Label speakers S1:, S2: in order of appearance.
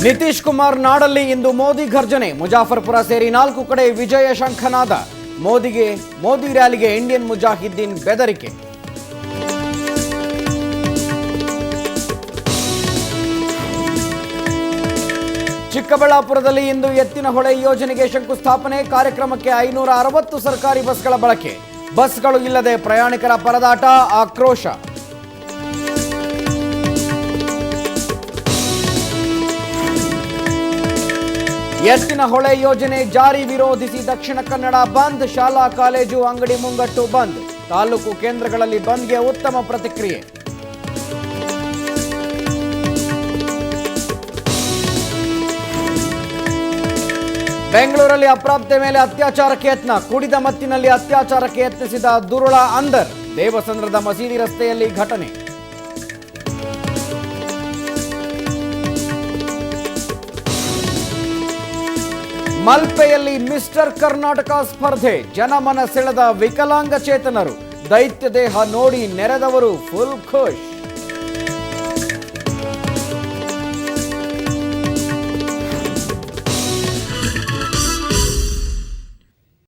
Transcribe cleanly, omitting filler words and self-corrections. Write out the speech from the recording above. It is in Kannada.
S1: ನಿತೀಶ್ ಕುಮಾರ್ ನಾಡಲ್ಲಿ ಇಂದು ಮೋದಿ ಘರ್ಜನೆ. ಮುಜಾಫರ್ಪುರ ಸೇರಿ 4 ಕಡೆ ವಿಜಯ ಶಂಖನಾದ. ಮೋದಿ ರ್ಯಾಲಿಗೆ ಇಂಡಿಯನ್ ಮುಜಾಹಿದ್ದೀನ್ ಬೆದರಿಕೆ. ಚಿಕ್ಕಬಳ್ಳಾಪುರದಲ್ಲಿ ಇಂದು ಎತ್ತಿನಹೊಳೆ ಯೋಜನೆಗೆ ಶಂಕುಸ್ಥಾಪನೆ. ಕಾರ್ಯಕ್ರಮಕ್ಕೆ 560 ಸರ್ಕಾರಿ ಬಸ್ಗಳ ಬಳಕೆ. ಬಸ್ಗಳು ಇಲ್ಲದೆ ಪ್ರಯಾಣಿಕರ ಪರದಾಟ, ಆಕ್ರೋಶ. ಎತ್ತಿನಹೊಳೆ ಯೋಜನೆ ಜಾರಿ ವಿರೋಧಿಸಿ ದಕ್ಷಿಣ ಕನ್ನಡ ಬಂದ್. ಶಾಲಾ ಕಾಲೇಜು ಅಂಗಡಿ ಮುಂಗಟ್ಟು ಬಂದ್. ತಾಲೂಕು ಕೇಂದ್ರಗಳಲ್ಲಿ ಬಂದ್ಗೆ ಉತ್ತಮ ಪ್ರತಿಕ್ರಿಯೆ. ಬೆಂಗಳೂರಲ್ಲಿ ಅಪ್ರಾಪ್ತೆ ಮೇಲೆ ಅತ್ಯಾಚಾರಕ್ಕೆ ಯತ್ನ. ಕುಡಿದ ಮತ್ತಿನಲ್ಲಿ ಅತ್ಯಾಚಾರಕ್ಕೆ ಯತ್ನಿಸಿದ ದುರುಳ ಅಂದರ್. ದೇವಸಂದ್ರದ ಮಸೀದಿ ರಸ್ತೆಯಲ್ಲಿ ಘಟನೆ. ಮಲ್ಪೆಯಲ್ಲಿ ಮಿಸ್ಟರ್ ಕರ್ನಾಟಕ ಸ್ಪರ್ಧೆ. ಜನಮನ ಸೆಳೆದ ವಿಕಲಾಂಗಚೇತನರು. ದೈತ್ಯ ದೇಹ ನೋಡಿ ನೆರೆದವರು ಫುಲ್ ಖುಷ್.